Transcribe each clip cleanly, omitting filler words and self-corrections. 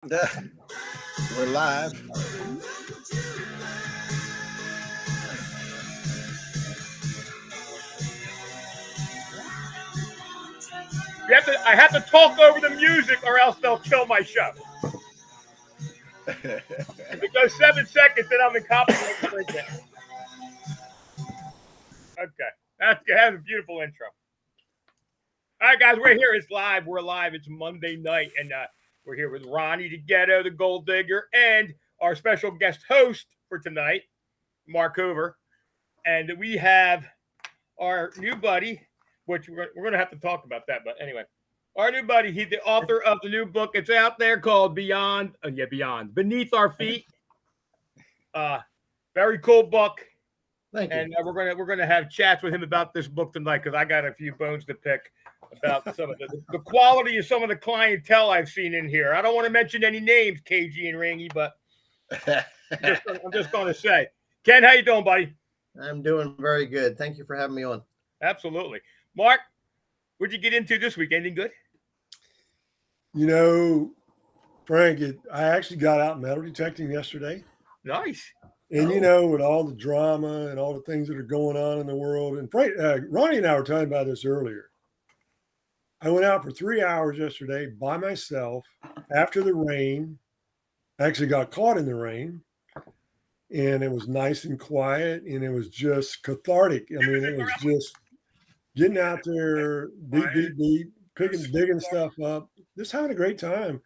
We're live. I have to talk over the music or else they'll kill my show. If it goes 7 seconds, then I'm in copyright infringement. Okay. That's a beautiful intro. All right, guys, we're here. It's live. We're live. It's Monday night, and we're here with Ronnie the Ghetto, the Gold Digger, and our special guest host for tonight, Mark Hoover. And we have our new buddy, which we're going to have to talk about that. But anyway, our new buddy, he's the author of the new book. It's out there called Beyond Beneath Our Feet. Very cool book. Thank you. And we're gonna have chats with him about this book tonight because I got a few bones to pick about some of the quality of some of the clientele I've seen in here. I don't want to mention any names, KG and Rangy, but I'm just going to say, Ken, how you doing, buddy? I'm doing very good. Thank you for having me on. Absolutely, Mark. What'd you get into this week? Anything good? You know, Frank, I actually got out metal detecting yesterday. Nice. And, you know, with all the drama and all the things that are going on in the world, and Frank, Ronnie and I were talking about this earlier. I went out for 3 hours yesterday by myself after the rain. I actually got caught in the rain, and it was nice and quiet, and it was just cathartic. I mean, it was just getting out there, beat, digging stuff up, just having a great time.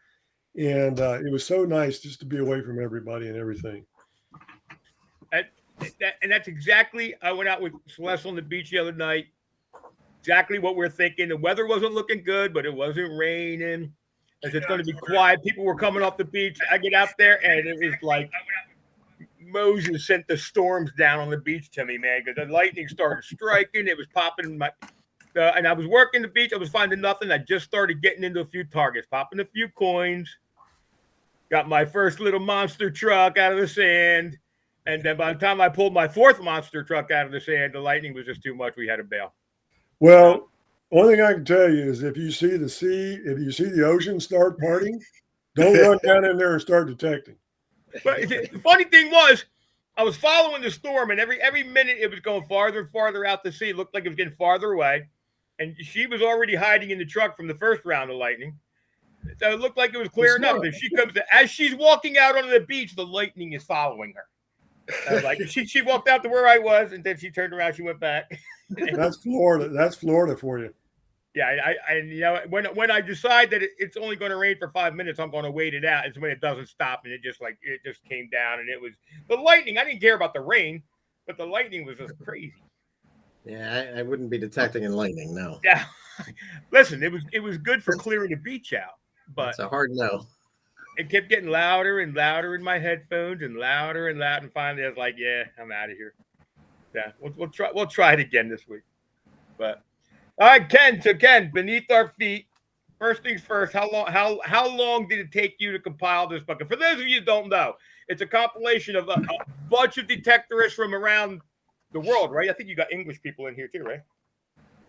And it was so nice just to be away from everybody and everything. And that's exactly, I went out with Celeste on the beach the other night. Exactly what we're thinking. The weather wasn't looking good, but it wasn't raining. It's going to be quiet. People were coming off the beach. I get out there, and it was like Moses sent the storms down on the beach to me, man, because the lightning started striking. It was popping and I was working the beach. I was finding nothing. I just started getting into a few targets, popping a few coins. Got my first little monster truck out of the sand. And then by the time I pulled my fourth monster truck out of the sand, the lightning was just too much. We had to bail. Well, one thing I can tell you is if you see the ocean start parting, don't run down in there and start detecting. But the funny thing was, I was following the storm, and every minute it was going farther and farther out to sea. It looked like it was getting farther away. And she was already hiding in the truck from the first round of lightning. So it looked like it was clearing up. And as she's walking out onto the beach, the lightning is following her. I was like, she walked out to where I was, and then she turned around. She went back. That's Florida. That's Florida for you. Yeah, I you know when I decide that it's only going to rain for 5 minutes, I'm going to wait it out. It's when it doesn't stop, and it just came down, and it was the lightning. I didn't care about the rain, but the lightning was just crazy. Yeah, I wouldn't be detecting in lightning, no. Yeah, listen, it was good for clearing the beach out, but it's a hard no. It kept getting louder and louder in my headphones, and louder and louder. And finally, I was like, "Yeah, I'm out of here." Yeah, we'll try it again this week. But all right, Ken. So Ken, Beneath Our Feet. First things first. How long did it take you to compile this book? And for those of you who don't know, it's a compilation of a bunch of detectorists from around the world, right? I think you got English people in here too, right?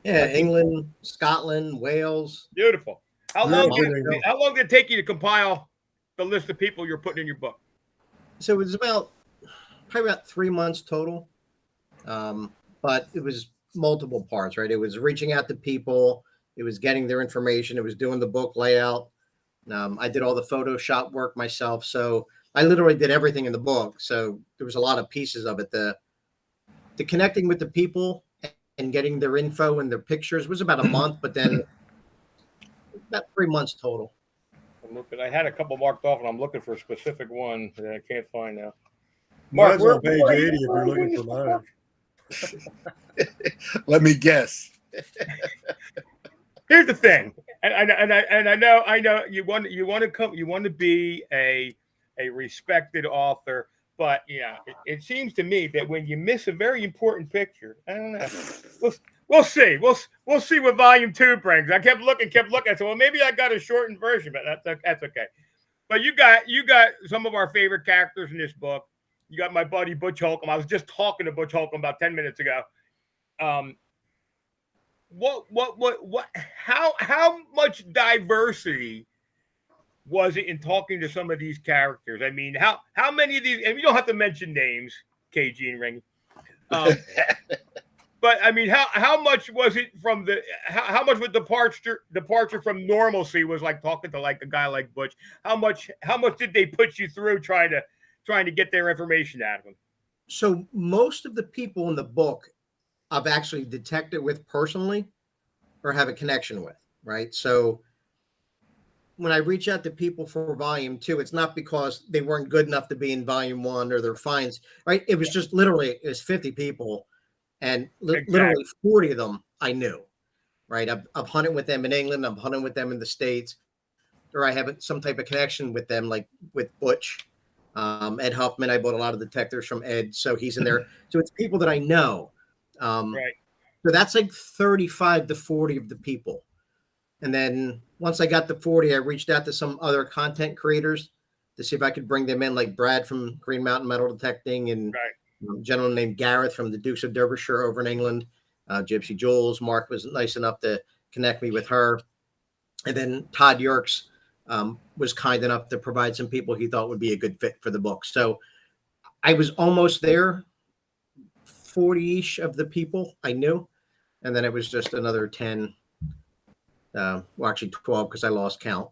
Yeah, England, Scotland, Wales. Beautiful. How long did it take you to compile the list of people you're putting in your book? So it was probably about 3 months total. But it was multiple parts, right? It was reaching out to people. It was getting their information. It was doing the book layout. I did all the Photoshop work myself. So I literally did everything in the book. So there was a lot of pieces of it. The connecting with the people and getting their info and their pictures was about a month, but then about 3 months total. I had a couple marked off, and I'm looking for a specific one that I can't find now. Mark, on page 80 if you're looking for mine. Let me guess. Here's the thing, and I know you want to be a respected author, but yeah, it seems to me that when you miss a very important picture, I don't know. We'll see. We'll see what volume 2 brings. I kept looking. I said, well, maybe I got a shortened version, but that's okay. But you got some of our favorite characters in this book. You got my buddy Butch Holcomb. I was just talking to Butch Holcomb about 10 minutes ago. How much diversity was it in talking to some of these characters? I mean, how many of these, and you don't have to mention names, KG and Ring. But I mean, how much was it from the how much of a departure from normalcy was like talking to like a guy like Butch? How much did they put you through trying to get their information out of them? So most of the people in the book I've actually detected with personally or have a connection with, right? So when I reach out to people for volume 2, it's not because they weren't good enough to be in volume 1 or their fines, right? It was just literally, it was 50 people and literally 40 of them I knew, right? I've hunted with them in England. I'm hunting with them in the States, or I have some type of connection with them, like with Butch, Ed Huffman. I bought a lot of detectors from Ed, so he's in there. So it's people that I know. Right. So that's like 35 to 40 of the people. And then once I got to 40, I reached out to some other content creators to see if I could bring them in, like Brad from Green Mountain Metal Detecting and a gentleman named Gareth from the Dukes of Derbyshire over in England, Gypsy Jules. Mark was nice enough to connect me with her. And then Todd Yerkes was kind enough to provide some people he thought would be a good fit for the book. So I was almost there, 40-ish of the people I knew. And then it was just another 10, well, actually 12 because I lost count.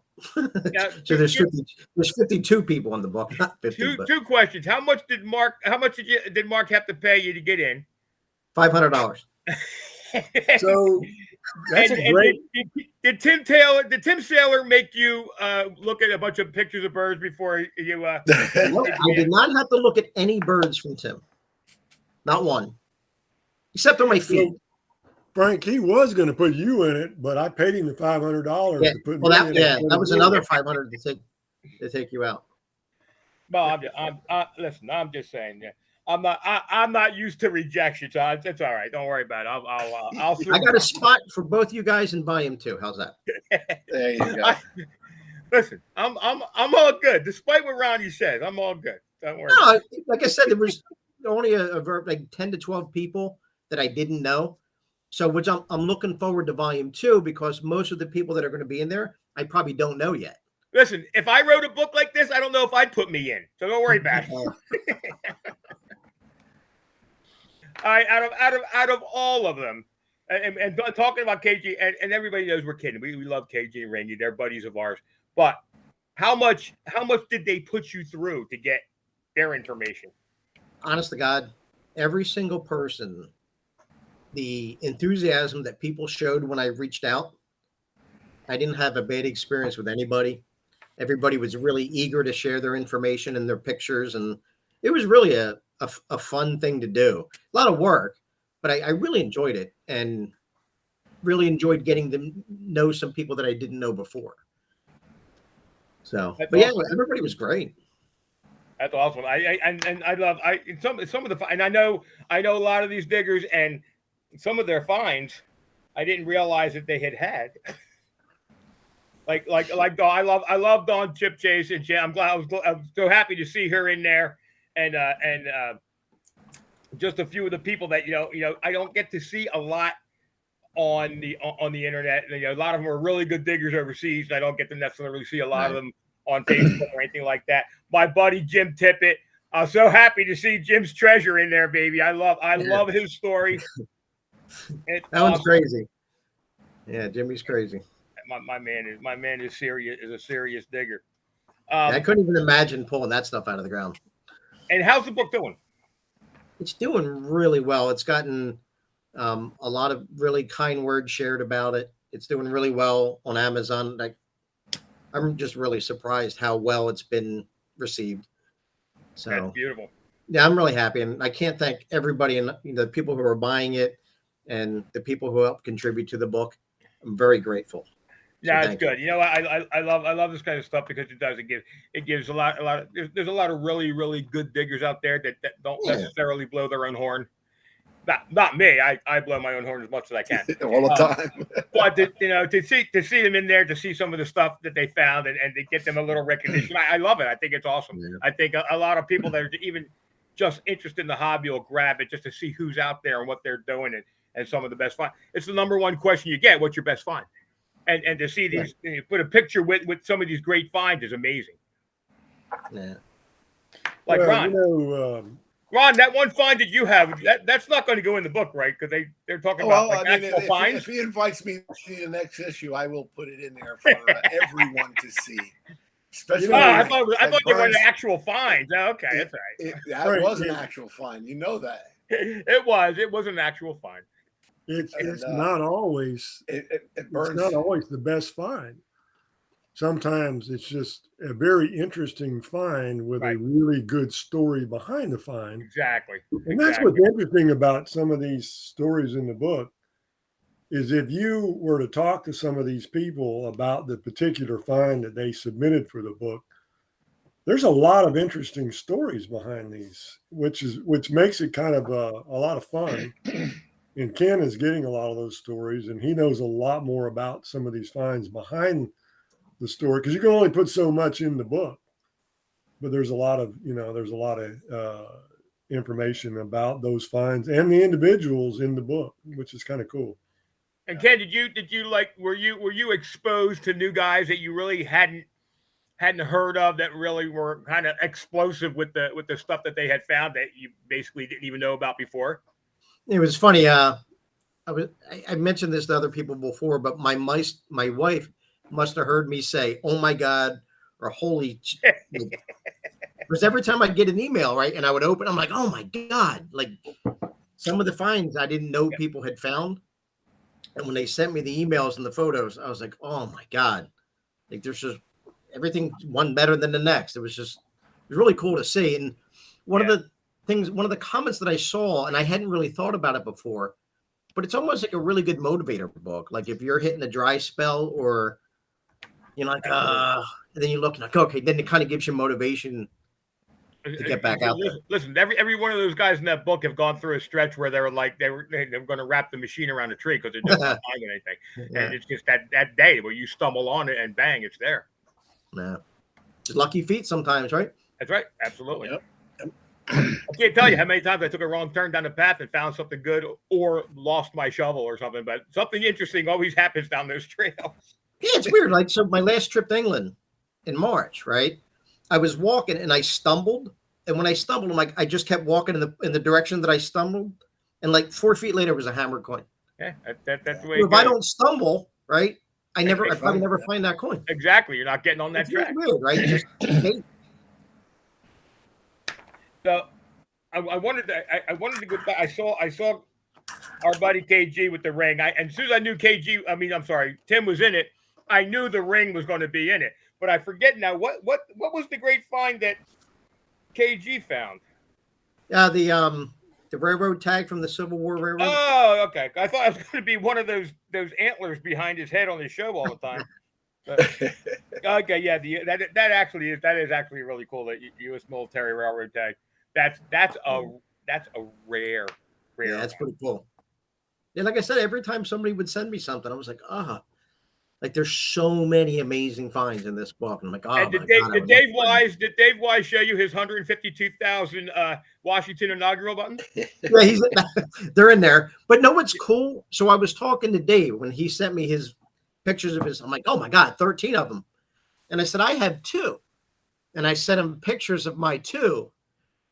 Yeah, so there's 52 people in the book, not 50. Two questions. How much did Mark have to pay you to get in? $500. So that's a great. Did Tim Saylor make you look at a bunch of pictures of birds before you? No, I did not have to look at any birds from Tim. Not one, except on my feet. Frank, he was going to put you in it, but I paid him the $500 Yeah. to put Well, me in it. that was another $500 to take you out. Well, listen. I'm just saying. Yeah, I'm not used to rejection, so it's all right. Don't worry about it. I'll I got a spot for both you guys in volume 2. How's that? There you go. Listen, I'm all good. Despite what Ronnie says, I'm all good. Don't worry. No, like I said, there was only like 10 to 12 people that I didn't know. So which I'm looking forward to volume 2 because most of the people that are going to be in there, I probably don't know yet. Listen, if I wrote a book like this, I don't know if I'd put me in. So don't worry about it. All right, out of all of them, and talking about KG, and everybody knows we're kidding. We love KG and Randy. They're buddies of ours. But how much did they put you through to get their information? Honest to God, every single person, the enthusiasm that people showed when I reached out, I didn't have a bad experience with anybody. Everybody was really eager to share their information and their pictures. And it was really a fun thing to do. A lot of work, but I really enjoyed it and really enjoyed getting to know some people that I didn't know before. So, That's but yeah, awesome. everybody was great. That's awesome. I love some of the, and I know a lot of these diggers and some of their finds I didn't realize that they had. like Dawn. I love Dawn Chip Chase, and I'm so happy to see her in there, and just a few of the people that I don't get to see a lot on the internet. A lot of them are really good diggers overseas. And I don't get to necessarily see a lot of them on Facebook or anything like that. My buddy Jim Tippett. I'm so happy to see Jim's treasure in there, baby. I love his story. That one's crazy. Yeah, Jimmy's crazy. My man is serious. Is a serious digger. I couldn't even imagine pulling that stuff out of the ground. And how's the book doing? It's doing really well. It's gotten a lot of really kind words shared about it. It's doing really well on Amazon. I'm just really surprised how well it's been received. So that's beautiful. Yeah, I'm really happy, and I can't thank everybody and the people who are buying it and the people who helped contribute to the book. I'm very grateful. Yeah, it's good. I love this kind of stuff because it gives a lot of there's a lot of really, really good diggers out there that don't necessarily blow their own horn. Not me. I blow my own horn as much as I can all the time. But to see them in there, to see some of the stuff that they found, and to get them a little recognition, I love it. I think it's awesome. Yeah. I think a lot of people that are even just interested in the hobby will grab it just to see who's out there and what they're doing and some of the best find. It's the number one question you get. What's your best find? and to see these, you put a picture with some of these great finds is amazing. Yeah. Like Well, Ron, Ron, that one find that you have, that's not going to go in the book, right? Because they're talking about Well, like I mean, actual finds. if he invites me to the next issue, I will put it in there for everyone to see. Especially, Oh, I thought they were Burns- the actual finds. Oh, okay, that's right. that Right, was an yeah. actual find. You know that. It was an actual find. it's And, not always It burns. it's not always the best find. Sometimes it's just a very interesting find with Right. a really good story behind the find. Exactly. And that's what's interesting about some of these stories in the book is if you were to talk to some of these people about the particular find that they submitted for the book, there's a lot of interesting stories behind these, which makes it kind of a lot of fun. And Ken is getting a lot of those stories, and he knows a lot more about some of these finds behind the story because you can only put so much in the book. But there's a lot of information about those finds and the individuals in the book, which is kind of cool. And Ken, did you like were you exposed to new guys that you really hadn't heard of that really were kind of explosive with the stuff that they had found that you basically didn't even know about before? It was funny. I mentioned this to other people before, but my wife must have heard me say, "Oh my God," or "Holy," because every time I get an email, right, and I would open, I'm like, "Oh my God!" Like some of the finds I didn't know people had found, and when they sent me the emails and the photos, I was like, "Oh my God!" Like there's just everything one better than the next. It was really cool to see. And one of the comments that I saw, and I hadn't really thought about it before, but it's almost like a really good motivator book. Like if you're hitting a dry spell or you're like, and then you look like, okay, then it kind of gives you motivation to get back out there. Listen, every one of those guys in that book have gone through a stretch where they were like they were going to wrap the machine around a tree because they're just not finding anything. Yeah. And it's just that day where you stumble on it and bang, it's there. Yeah. Just lucky feet sometimes, right? That's right. Absolutely. Yep. I can't tell you how many times I took a wrong turn down the path and found something good or lost my shovel or something, but something interesting always happens down those trails. Yeah, it's weird. Like, so my last trip to England in March, right? I was walking and I stumbled. And when I stumbled, I'm like, I just kept walking in the direction that I stumbled. And like 4 feet later was a hammered coin. Yeah, that's the way So it if I goes. don't stumble, right, I probably never find that coin. Exactly. You're not getting on that It's track. weird, right? Just So I wanted to go back. I saw our buddy KG with the ring. And as soon as I knew Tim was in it, I knew the ring was going to be in it. But I forget now what was the great find that KG found? the railroad tag from the Civil War Railroad. Oh, okay. I thought it was going to be one of those antlers behind his head on his show all the time. But, okay, yeah, that is actually really cool. That U.S. military railroad tag. That's a rare. Yeah, that's pretty cool. Yeah, like I said, every time somebody would send me something, I was like, like there's so many amazing finds in this book. And I'm like, and did Dave Wise show you his 152,000 Washington inaugural buttons? Yeah, they're in there. But know what's cool? So I was talking to Dave when he sent me his pictures of his. I'm like, oh my God, 13 of them. And I said, I have 2. And I sent him pictures of my 2.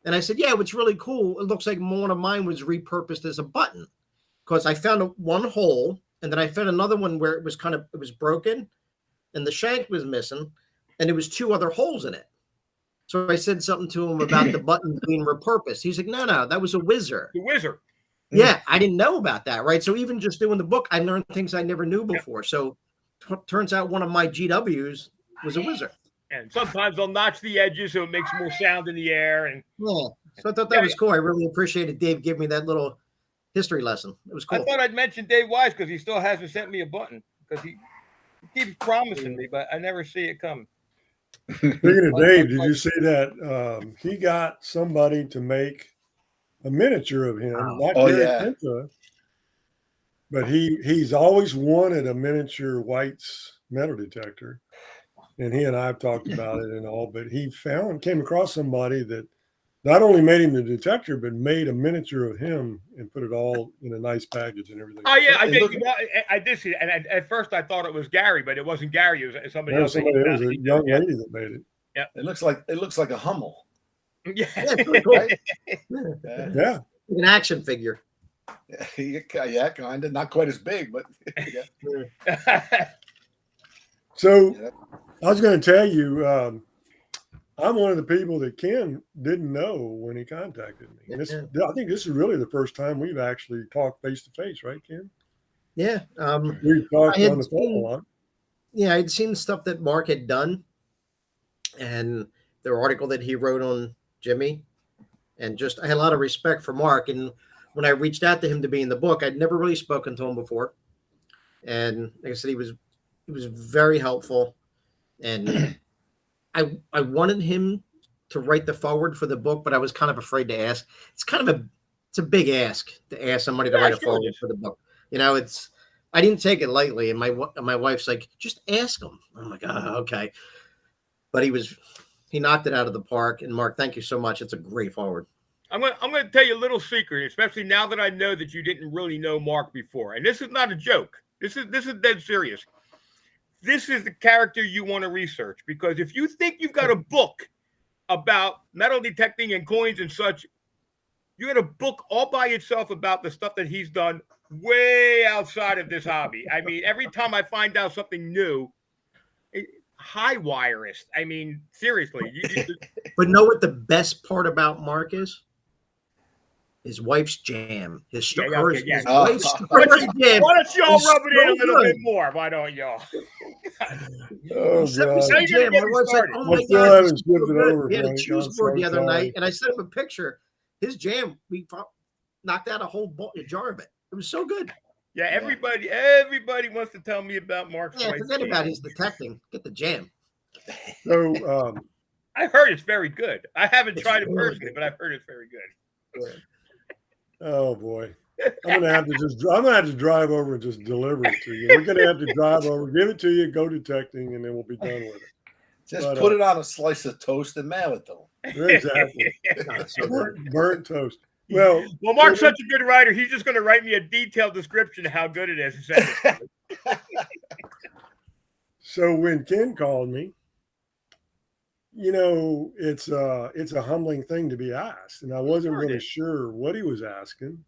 And I said, yeah, what's really cool, it looks like one of mine was repurposed as a button because I found one hole and then I found another one where it was broken and the shank was missing and there was 2 other holes in it. So I said something to him about the button being repurposed. He's like, no, that was a whizzer. The whizzer. Yeah, I didn't know about that, right? So even just doing the book, I learned things I never knew before. Yep. So turns out one of my GWs was a whizzer. And sometimes they'll notch the edges so it makes more sound in the air. And yeah, so I thought that was cool. I really appreciated Dave giving me that little history lesson. It was cool. I thought I'd mention Dave Wise because he still hasn't sent me a button because he keeps promising me, but I never see it coming. Speaking of Dave, did you see that he got somebody to make a miniature of him? Not very expensive, but he's always wanted a miniature White's metal detector. And he and I have talked about it and all, but he came across somebody that not only made him the detective, but made a miniature of him and put it all in a nice package and everything. Oh yeah, I It did. looked- I did see it, and at first I thought it was Gary, but it wasn't Gary. It was somebody There else. was somebody, it was a young lady that made it. It looks like a Hummel. Yeah. Yeah, pretty cool. Right? Yeah, Yeah. An action figure. yeah, kind of. Not quite as big, but yeah. So Yeah. I was going to tell you, I'm one of the people that Ken didn't know when he contacted me. And this, I think this is really the first time we've actually talked face to face, right, Ken? Yeah. We've talked I had on the phone a seen- lot. Yeah, I'd seen stuff that Mark had done and the article that he wrote on Jimmy. And just, I had a lot of respect for Mark. And when I reached out to him to be in the book, I'd never really spoken to him before. And like I said, he was very helpful. And I wanted him to write the forward for the book, but I was kind of afraid to ask. It's a big ask to ask somebody to Yeah, write a sure it forward is. for the book. You know, I didn't take it lightly, and my wife's like, just ask him. I'm like, oh, okay. But he knocked it out of the park. And Mark, thank you so much. It's a great forward. I'm gonna tell you a little secret, especially now that I know that you didn't really know Mark before. And this is not a joke. This is dead serious. This is the character you want to research, because if you think you've got a book about metal detecting and coins and such, you got a book all by itself about the stuff that he's done way outside of this hobby. I mean, every time I find out something new, high wireist. I mean, seriously. But know what the best part about Mark is? His wife's jam. His Yeah, her- okay, yeah. his Oh. wife's Starburst jam. Why don't y'all It's rub it in a so little bit good. more? Why don't y'all? Oh, He sent me God. some How you gonna jam. get My me wife's like, started? oh I my still God, haven't this is so flipped it good. over, We had a Frank. choose I'm board the so other sorry. night, and I sent him a picture. His jam, we knocked out a jar of it. It was so good. Yeah, everybody wants to tell me about Mark's Yeah, wife's forget jam. about his detecting. Get the jam. So, I heard it's very good. I haven't It's tried it really personally, good. but I've heard it's very good. oh boy. I'm gonna have to drive over and just deliver it to you. We're gonna have to drive over, give it to you, go detecting, and then we'll be done with it. Just But, put it on a slice of toast and mail it to them. Exactly. Oh, it's so good. Burnt toast. Well, Well, Mark's such a good writer. He's just going to write me a detailed description of how good it is. And send it to me. so when Ken called me, it's a humbling thing to be asked, and I wasn't Sure it really is. sure what he was asking.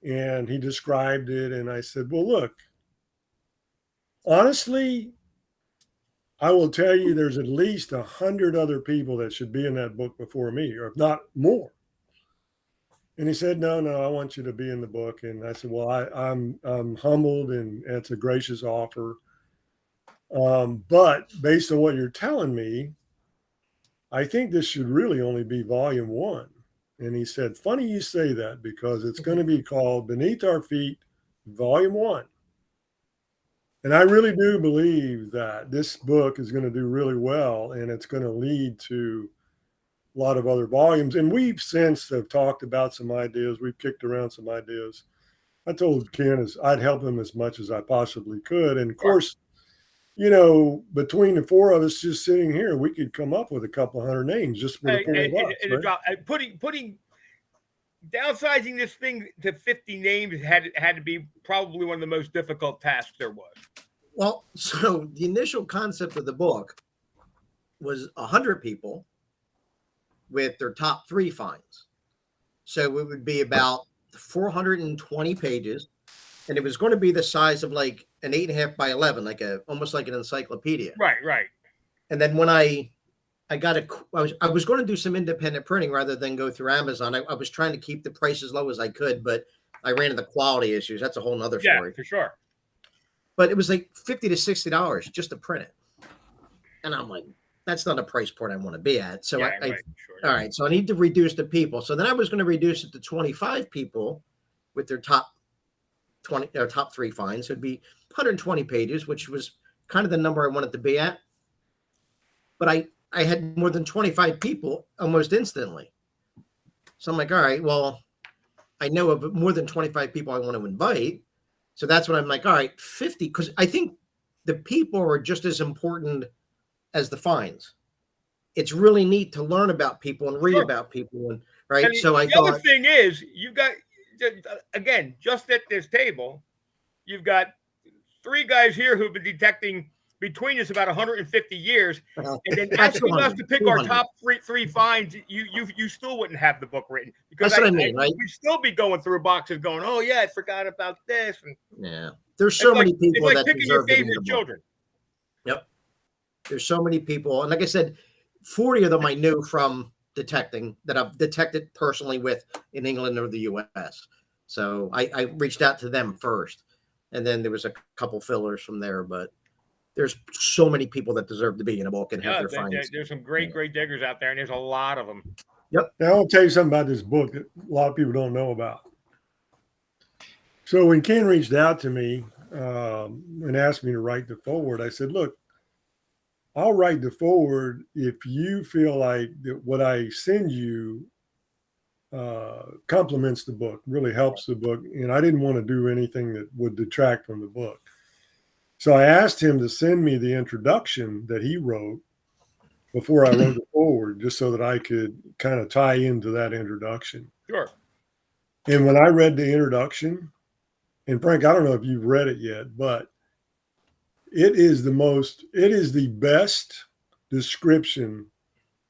And he described it, and I said, "Well, look, honestly, I will tell you, there's at least 100 other people that should be in that book before me, or if not more." And he said, "No, I want you to be in the book." And I said, "Well, I'm humbled, and it's a gracious offer. But based on what you're telling me, I think this should really only be volume 1." And he said, "Funny you say that, because it's going to be called Beneath Our Feet, Volume 1. And I really do believe that this book is going to do really well, and it's going to lead to a lot of other volumes." And we've since have talked about some ideas. We've kicked around some ideas. I told Ken I'd help him as much as I possibly could. And of course, between the four of us just sitting here, we could come up with a couple hundred names just for the four of us. And Right? drop, putting downsizing this thing to 50 names had to be probably one of the most difficult tasks there was. Well, so the initial concept of the book was 100 people with their top 3 finds. So it would be about 420 pages, and it was going to be the size of like an 8.5 by 11, almost like an encyclopedia. Right. And then when I was going to do some independent printing rather than go through Amazon. I was trying to keep the price as low as I could, but I ran into quality issues. That's a whole nother Yeah, story. for sure. But it was like $50 to $60 just to print it. And I'm like, that's not a price point I want to be at. So Yeah, I right, sure. all right, so I need to reduce the people. So then I was going to reduce it to 25 people with their top 20 or top 3 finds. So it'd be 120 pages, which was kind of the number I wanted to be at. But I had more than 25 people almost instantly. So I'm like, all right, well, I know of more than 25 people I want to invite. So that's when I'm like, all right, 50, because I think the people are just as important as the finds. it's really neat to learn about people and read Sure. about people, and right. And So I the other thought, thing is, you've got, again, just at this table, you've got 3 guys here who've been detecting between us about 150 years, and then asking us to pick our 200. top three finds, you still wouldn't have the book written, because That's what I mean, right? we'd still be going through boxes, going, "Oh yeah, I forgot about this." And yeah, there's so it's many like, people it's like that picking your deserve to be in the favorite book. children. Yep. There's so many people. And like I said, 40 of them I knew from detecting, that I've detected personally with in England or the US. So I reached out to them first. And then there was a couple fillers from there. But there's so many people that deserve to be in a book and have Yeah, their finds. there's some great diggers out there, and there's a lot of them. Now, I'll tell you something about this book that a lot of people don't know about. So when Ken reached out to me and asked me to write the foreword, I said, look, I'll write the foreword if you feel like that what I send you complements the book, really helps the book. And I didn't want to do anything that would detract from the book. So I asked him to send me the introduction that he wrote before I wrote the foreword, just so that I could kind of tie into that introduction. Sure. And when I read the introduction, and Frank, I don't know if you've read it yet, but it is the best description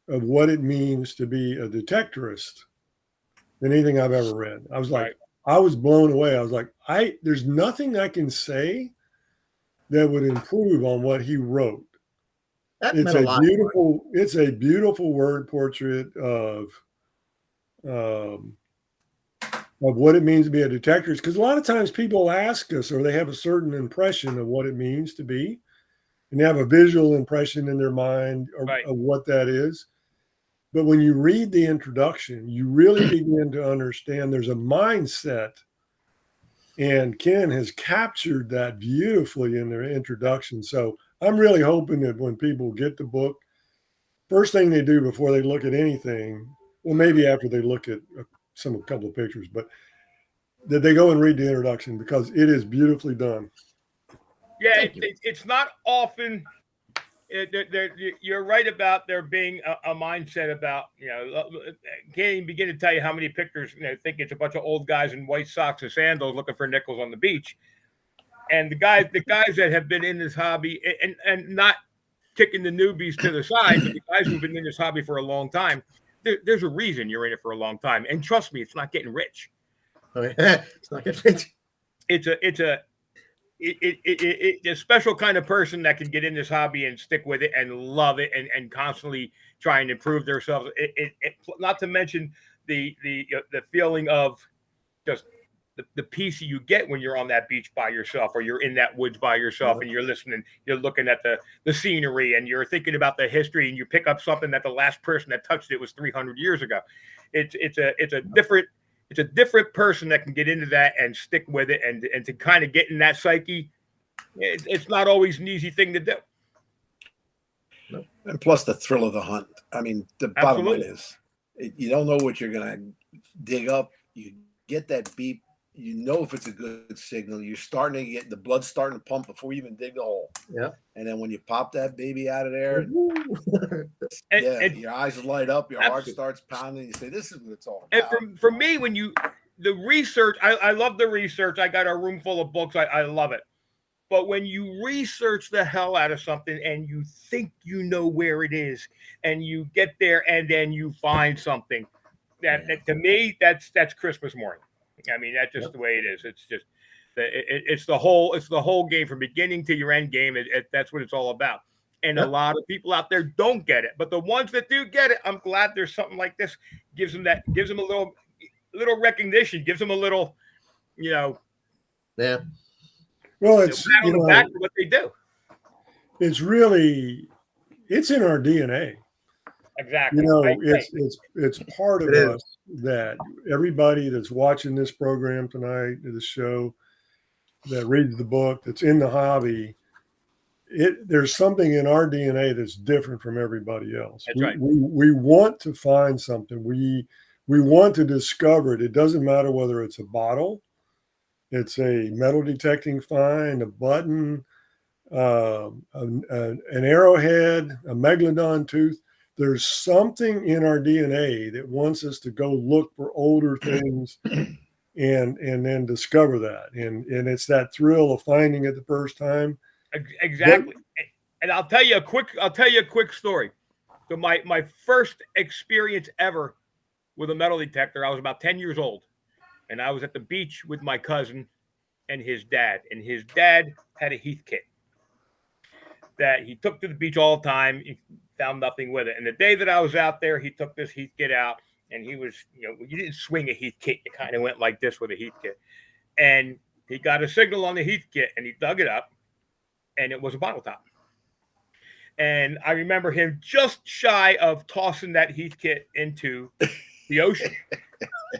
of what it means to be a detectorist than anything I've ever read. I was like, Right. I was blown away. I was like, there's nothing I can say that would improve on what he wrote. That It's meant a lot. it's a beautiful word portrait of what it means to be a detectorist. Because a lot of times people ask us, or they have a certain impression of what it means to be, and they have a visual impression in their mind of what that is. But when you read the introduction, you really begin to understand there's a mindset. And Ken has captured that beautifully in their introduction. So I'm really hoping that when people get the book, first thing they do before they look at anything, well, maybe after they look at a couple of pictures, but that they go and read the introduction, because it is beautifully done. Yeah, it's not often. You're right about there being a mindset about, can't even begin to tell you how many pictures think it's a bunch of old guys in white socks and sandals looking for nickels on the beach, and the guys that have been in this hobby, and not kicking the newbies to the side, but the guys who've been in this hobby for a long time, there's a reason you're in it for a long time, and trust me, it's not getting rich. It's not getting rich. It's a special kind of person that can get in this hobby and stick with it and love it, and constantly try and improve themselves. Not to mention the feeling of just the peace you get when you're on that beach by yourself, or you're in that woods by yourself, and you're listening, you're looking at the scenery, and you're thinking about the history, and you pick up something that the last person that touched it was 300 years ago. It's a different person that can get into that and stick with it, and to kind of get in that psyche. It's not always an easy thing to do. And plus the thrill of the hunt. I mean, the bottom line is, you don't know what you're going to dig up. You get that beep. You know if it's a good signal. You're starting to get the blood starting to pump before you even dig the hole. Yeah. And then when you pop that baby out of there, And your eyes light up, your heart starts pounding. You say, "This is what it's all about." And for me, when the research, I love the research. I got a room full of books. I love it. But when you research the hell out of something and you think you know where it is, and you get there and then you find something, that to me, that's Christmas morning. I mean, that's just the way it is. It's just it's the whole game from beginning to your end game. That's what it's all about. And a lot of people out there don't get it, but the ones that do get it, I'm glad there's something like this gives them a little recognition, gives them a little, Yeah. Well, it's back to what they do. It's in our DNA. Exactly. It's part of us that everybody that's watching this program tonight, this show, that reads the book, that's in the hobby, there's something in our DNA that's different from everybody else. That's right. We want to find something. We want to discover it. It doesn't matter whether it's a bottle, it's a metal detecting find, a button, an arrowhead, a megalodon tooth. there's something in our DNA that wants us to go look for older things and then discover that. And it's that thrill of finding it the first time. Exactly. And I'll tell you a quick story. So my first experience ever with a metal detector, I was about 10 years old, and I was at the beach with my cousin and his dad. And his dad had a Heath kit that he took to the beach all the time. He found nothing with it. And the day that I was out there, he took this Heath kit out, and he was, you didn't swing a Heath kit. You kind of went like this with a Heath kit. And he got a signal on the Heath kit, and he dug it up, and it was a bottle top. And I remember him just shy of tossing that Heath kit into the ocean.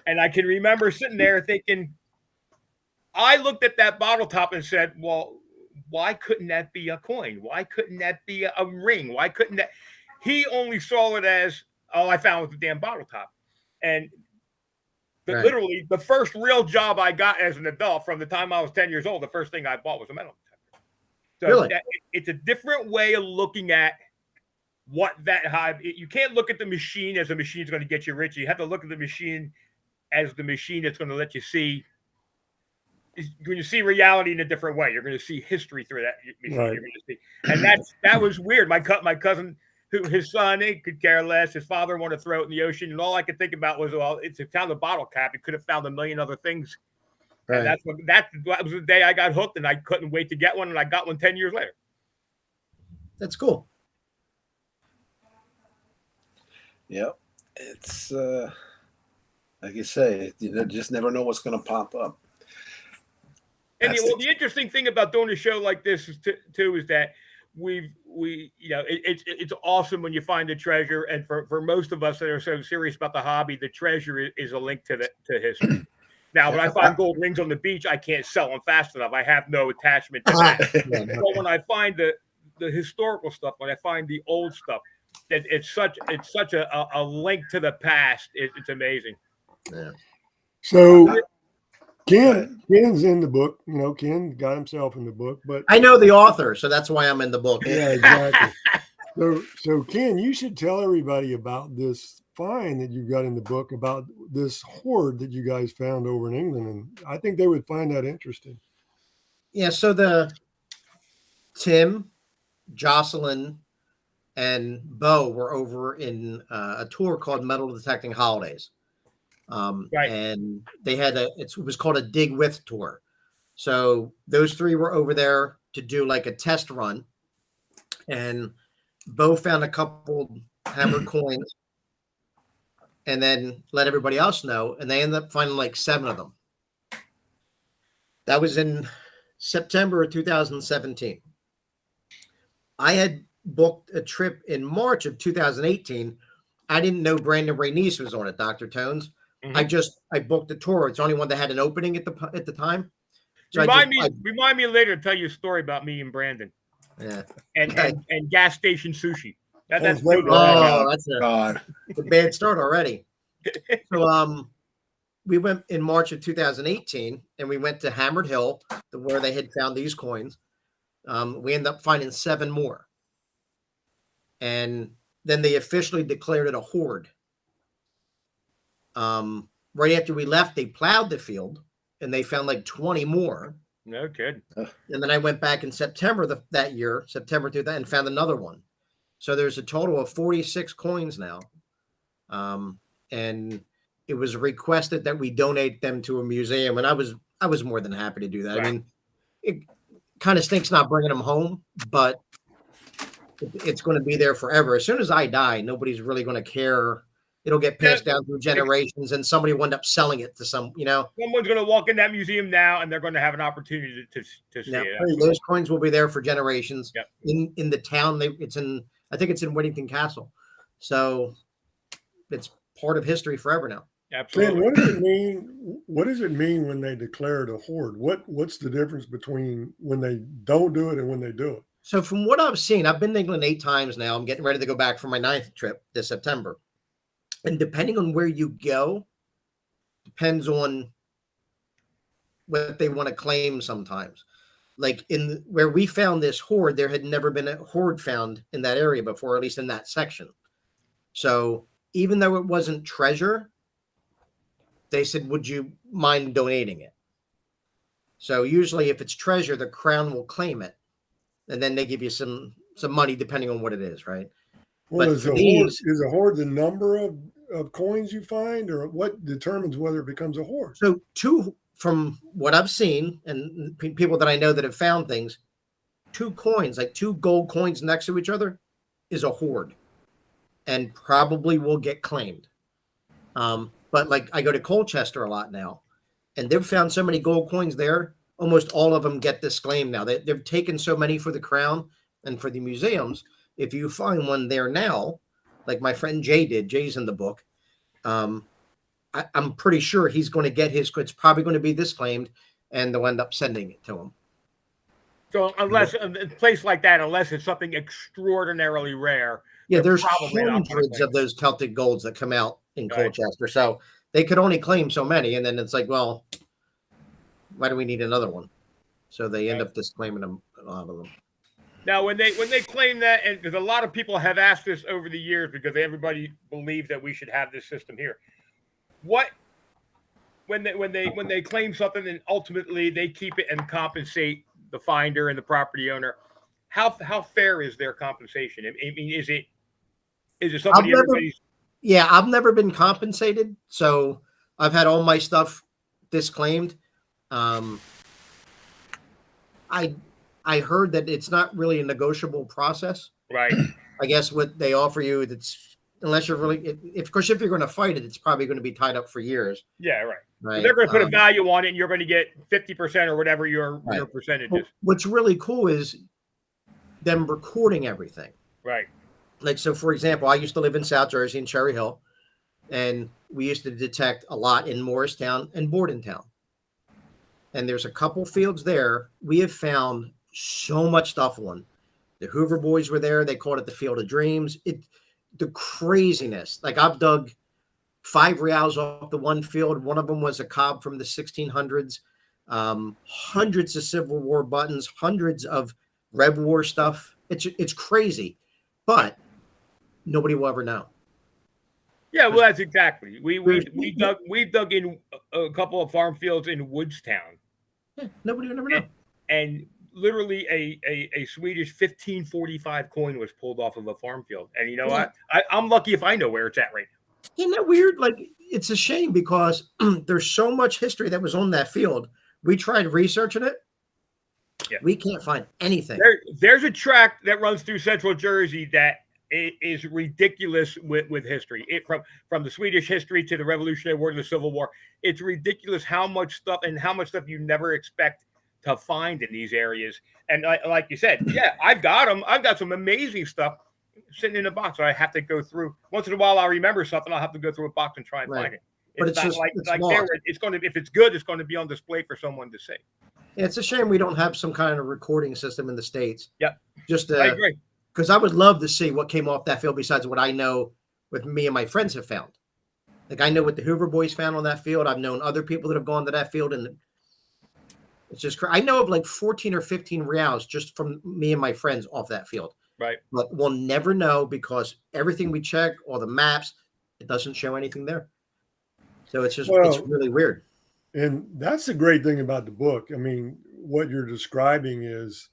And I can remember sitting there thinking, I looked at that bottle top and said, well, why couldn't that be a coin? Why couldn't that be a ring? Why couldn't that? He only saw it as, all I found was the damn bottle top. And literally the first real job I got as an adult from the time I was 10 years old, the first thing I bought was a metal detector. So Really? It's a different way of looking at what that high. You can't look at the machine as a machine's going to get you rich. You have to look at the machine as the machine that's going to let you see. You're going to see reality in a different way. You're going to see history through that machine. Right. You're going to see, and that was weird. My cousin, who his son, he could care less. His father wanted to throw it in the ocean, and all I could think about was, well, it's found a bottle cap. It could have found a million other things. Right. And that was the day I got hooked, and I couldn't wait to get one, and I got one 10 years later. That's cool. Yep. It's like you say, you just never know what's going to pop up. And the interesting thing about doing a show like this is too is that it's awesome when you find a treasure, and for most of us that are so serious about the hobby, the treasure is a link to history. Now, when I find gold rings on the beach, I can't sell them fast enough. I have no attachment to that. But when I find the historical stuff, when I find the old stuff, it's such a link to the past. It's amazing. Yeah. So Ken's in the book. Ken got himself in the book, but I know the author, so that's why I'm in the book. yeah, exactly. So Ken, you should tell everybody about this find that you got in the book about this hoard that you guys found over in England, and I think they would find that interesting. Yeah, so Tim, Jocelyn, and Bo were over in a tour called Metal Detecting Holidays. And they had it was called a Dig With tour. So those three were over there to do like a test run, and Bo found a couple hammered coins and then let everybody else know, and they ended up finding like 7 of them. That was in September of 2017. I had booked a trip in March of 2018. I didn't know Brandon Raynice was on it, Dr. Tones. Mm-hmm. I booked the tour. It's the only one that had an opening at the time. So remind me later to tell you a story about me and Brandon. Yeah. And gas station sushi. That's that's a bad start already. So we went in March of 2018, and we went to Hammered Hill, where they had found these coins. We ended up finding 7 more. And then they officially declared it a hoard. Right after we left, they plowed the field, and they found like 20 more. No kid. And then I went back in September that year, September 2000, and found another one. So there's a total of 46 coins now. And it was requested that we donate them to a museum, and I was more than happy to do that. Right. I mean, it kind of stinks not bringing them home, but it's going to be there forever. As soon as I die, nobody's really going to care. It'll get passed down through generations, and somebody will end up selling it to someone's going to walk in that museum now, and they're going to have an opportunity to see it. Those coins will be there for generations. Yep. In the town. I think it's in Whittington Castle. So it's part of history forever now. Absolutely. Ken, what does it mean? What does it mean when they declare it a hoard? What's the difference between when they don't do it and when they do it? So from what I've seen, I've been to England 8 times now. I'm getting ready to go back for my 9th trip this September. And depending on where you go, depends on what they want to claim sometimes. Like where we found this hoard, there had never been a hoard found in that area before, at least in that section. So even though it wasn't treasure, they said, would you mind donating it? So usually if it's treasure, the Crown will claim it. And then they give you some money depending on what it is, right? Well, But is for a these, hoard the number of coins you find, or what determines whether it becomes a hoard? so two, from what I've seen and people that I know that have found things, 2 coins, like 2 gold coins next to each other, is a hoard, and probably will get claimed. But like I go to Colchester a lot now, and they've found so many gold coins there. Almost all of them get disclaimed now. They've taken so many for the Crown and for the museums. If you find one there now, like my friend Jay did, Jay's in the book. I'm pretty sure he's going to get his. It's probably going to be disclaimed, and they'll end up sending it to him. So unless a place like that, unless it's something extraordinarily rare, Yeah, they're there's probably not gonna hundreds claim of those Celtic golds that come out in Right. Colchester. So they could only claim so many, and then it's like, well, why do we need another one? So they end Right. up disclaiming them, a lot of them. Now, when they claim that, and because a lot of people have asked this over the years, because everybody believes that we should have this system here. What when they claim something and ultimately they keep it and compensate the finder and the property owner, how fair is their compensation? I mean, is it somebody everybody's Yeah, I've never been compensated, so I've had all my stuff disclaimed. I heard that it's not really a negotiable process. right? I guess what they offer you, it's unless you're really, if you're going to fight it, it's probably going to be tied up for years. Yeah, right. Right. They're going to put a value on it, and you're going to get 50% or whatever your percentage is. What's really cool is them recording everything. Right. Like, so for example, I used to live in South Jersey in Cherry Hill, and we used to detect a lot in Morristown and Bordentown. And there's a couple fields there we have found so much stuff on. The Hoover boys were there. They called it the Field of Dreams. The craziness. Like, I've dug 5 reals off the one field. One of them was a cob from the 1600s. Hundreds of Civil War buttons, hundreds of Rev War stuff. It's crazy, but nobody will ever know. Yeah, well, that's exactly. We dug in a couple of farm fields in Woodstown. Yeah, nobody will ever know. And literally a Swedish 1545 coin was pulled off of a farm field. And you know what? I'm lucky if I know where it's at right now. Isn't that weird? Like, it's a shame because there's so much history that was on that field. We tried researching it. Yeah. We can't find anything. There's a track that runs through central Jersey that is ridiculous with history. From the Swedish history to the Revolutionary War to the Civil War. It's ridiculous how much stuff you never expect to find in these areas. And like you said, yeah, I've got them. I've got some amazing stuff sitting in a box. So I have to go through. Once in a while, I'll remember something. I'll have to go through a box and try and find it. But it's not just, like it's going to, if it's good, it's going to be on display for someone to see. It's a shame we don't have some kind of recording system in the States. Yep. I agree. Because I would love to see what came off that field besides what I know what me and my friends have found. Like, I know what the Hoover boys found on that field. I've known other people that have gone to that field, and it's just crazy. I know of like 14 or 15 reals just from me and my friends off that field. Right. But we'll never know because everything we check, all the maps, it doesn't show anything there. So it's just, it's really weird. And that's the great thing about the book. I mean, what you're describing is,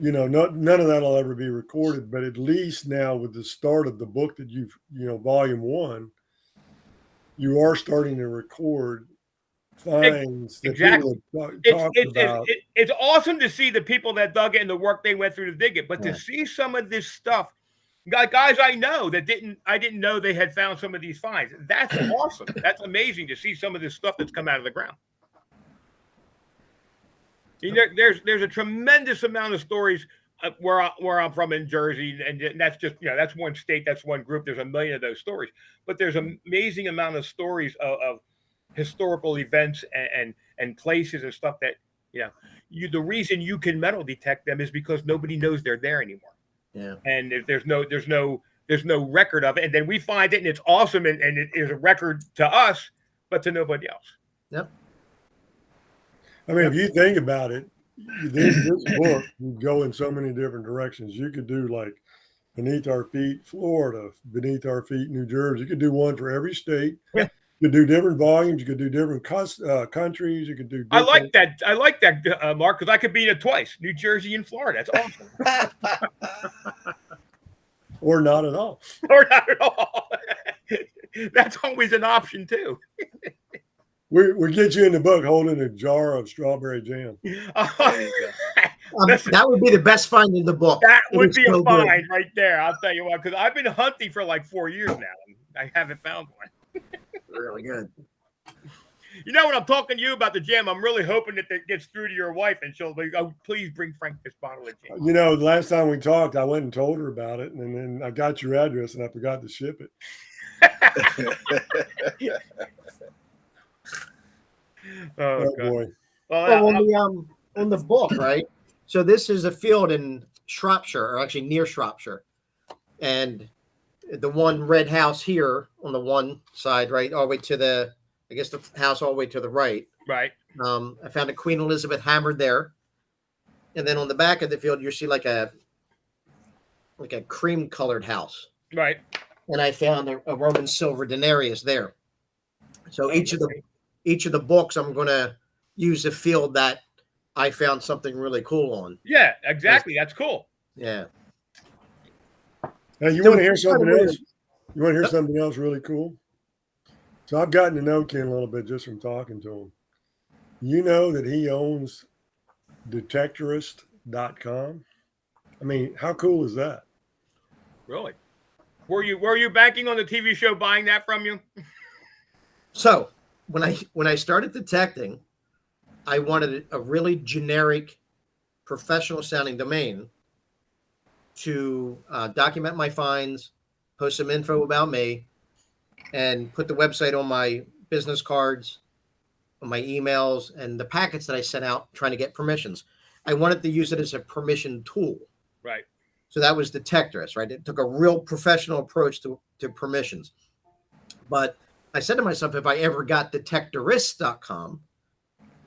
none of that will ever be recorded, but at least now with the start of the book that volume 1, you are starting to record finds that exactly. people have talked about. It's awesome to see the people that dug it and the work they went through to dig it, but to see some of this stuff, guys I know that I didn't know they had found some of these finds. That's awesome. That's amazing to see some of this stuff that's come out of the ground. There's a tremendous amount of stories where I'm from in Jersey, and that's just that's one state, that's one group. There's a million of those stories, but there's an amazing amount of stories of historical events and places and stuff that the reason you can metal detect them is because nobody knows they're there anymore. Yeah, and there's no record of it, and then we find it, and it's awesome, and it is a record to us, but to nobody else. Yep. I mean, if you think about it, this book would go in so many different directions. You could do like beneath our feet, Florida, beneath our feet, New Jersey. You could do one for every state. Yeah. You could do different volumes. You could do different countries. You could do I different. like that, Mark, because I could be in it twice, New Jersey and Florida. That's awesome. Or not at all. Or not at all. That's always an option too. We get you in the book holding a jar of strawberry jam. That would be the best find in the book. That It would is be so a good. find right there. I'll tell you what, because I've been hunting for like 4 years now, and I haven't found one. Really good. You know, when I'm talking to you about the jam, I'm really hoping that it gets through to your wife, and she'll be, oh, please bring Frank this bottle of jam. You know, the last time we talked, I went and told her about it, and then I got your address, and I forgot to ship it. Oh, God. Boy. Well, On the book, right? So this is a field in Shropshire, or actually near Shropshire, and the one red house here on the one side, right, all the way to the, I guess the house all the way to the right. right. I found a Queen Elizabeth hammered there, and then on the back of the field you see like a cream colored house, Right. and I found a Roman silver denarius there. So each of the books I'm going to use a field that I found something really cool on. Yeah, exactly. That's cool. Yeah. Now, you So want to hear it's kind of something weird. else? You want to hear something else really cool? So I've gotten to know Ken a little bit just from talking to him. You know that he owns Detectorist.com? I mean, how cool is that? Really. Were you banking on the TV show buying that from you? So when I started detecting, I wanted a really generic, professional sounding domain to document my finds, post some info about me, and put the website on my business cards, on my emails, and the packets that I sent out trying to get permissions. I wanted to use it as a permission tool. Right. So that was Detectorist, right? It took a real professional approach to permissions. But I said to myself, if I ever got Detectorist.com,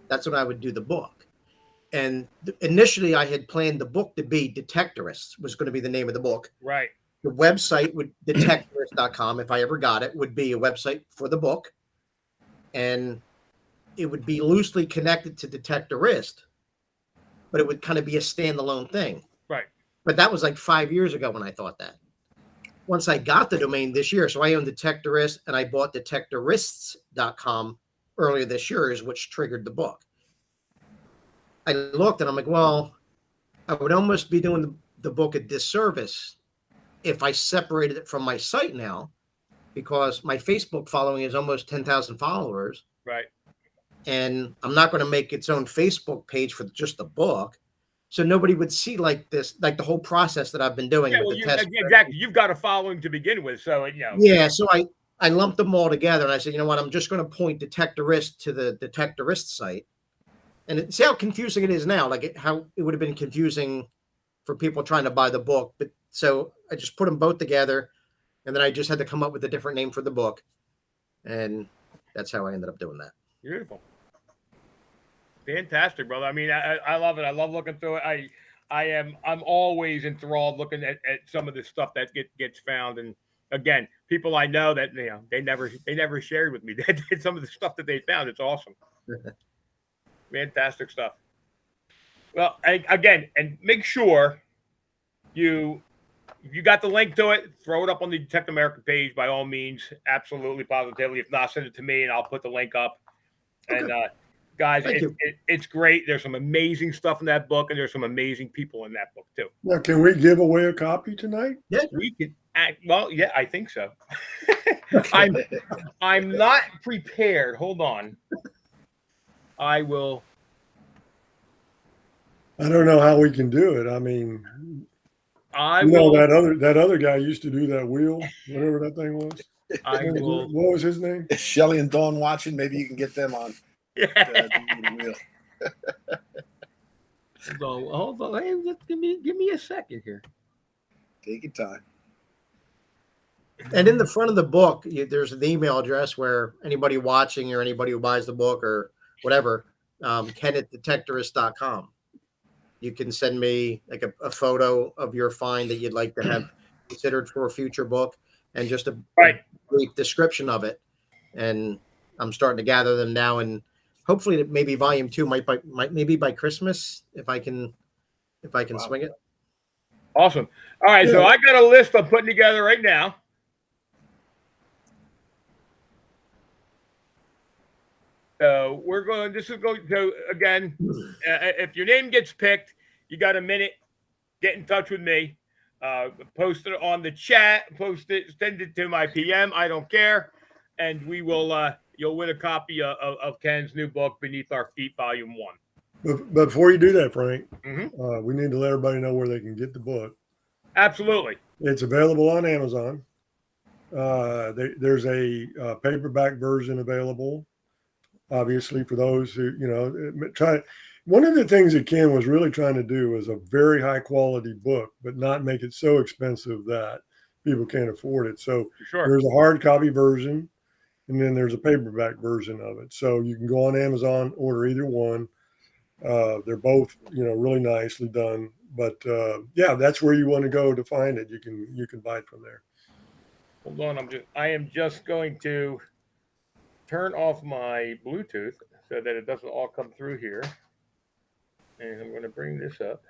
that's when I would do the book. And initially I had planned the book to be Detectorists, was going to be the name of the book. Right. The website would Detectorist.com, if I ever got it, would be a website for the book. And it would be loosely connected to Detectorist, but it would kind of be a standalone thing. Right. But that was like 5 years ago when I thought that. Once I got the domain this year, so I own Detectorist, and I bought Detectorists.com earlier this year, is which triggered the book. I looked and I'm like, well, I would almost be doing the book a disservice if I separated it from my site now, because my Facebook following is almost 10,000 followers. Right. And I'm not going to make its own Facebook page for just the book. So nobody would see like this, like the whole process that I've been doing. Yeah, with well, the test. exactly. You've got a following to begin with, so you know. Yeah, so I lumped them all together, and I said, you know what, I'm just going to point Detectorist to the Detectorist site, and see how confusing it is now. Like how it would have been confusing for people trying to buy the book. But so I just put them both together, and then I just had to come up with a different name for the book, and that's how I ended up doing that. Beautiful. Fantastic, brother. I mean, I love it. I love looking through it. I'm always enthralled looking at some of the stuff that gets found. And again, people I know that, you know, they never shared with me some of the stuff that they found. It's awesome. Fantastic stuff. Well, again, and make sure if you got the link to it, throw it up on the Detect America page by all means. Absolutely, positively. If not, send it to me and I'll put the link up. Okay. And guys, Thank you. it's great. There's some amazing stuff in that book, and there's some amazing people in that book too. Now, can we give away a copy tonight? We can well, yeah, I think so. I'm not prepared. Hold on. I will. I don't know how we can do it. I mean, I you know, will. that other guy used to do that wheel, whatever that thing was. I will. What was his name? Shelly and Dawn watching. Maybe you can get them on the wheel. Hold on. Hey, just give me a second here. Take your time. And in the front of the book, there's an email address where anybody watching or anybody who buys the book or whatever, Ken at Detectorist.com. You can send me like a photo of your find that you'd like to have considered for a future book, and just a Right. brief description of it. And I'm starting to gather them now, and hopefully maybe volume 2 might maybe by Christmas if I can Wow. swing it. Awesome. All right, so Yeah. I got a list I'm putting together right now. So we're going. This is going. So again, if your name gets picked, you got a minute. Get in touch with me. Post it on the chat. Post it. Send it to my PM. I don't care, and we will. You'll win a copy of Ken's new book, Beneath Our Feet, Volume 1. But before you do that, Frank, Mhm. we need to let everybody know where they can get the book. Absolutely. It's available on Amazon. There's a paperback version available, obviously, for those who, try. One of the things that Ken was really trying to do was a very high quality book, but not make it so expensive that people can't afford it. So For sure. there's a hard copy version, and then there's a paperback version of it. So you can go on Amazon, order either one. They're both, really nicely done. But yeah, that's where you want to go to find it. You can buy it from there. Hold on. I am just going to turn off my Bluetooth so that it doesn't all come through here. And I'm going to bring this up.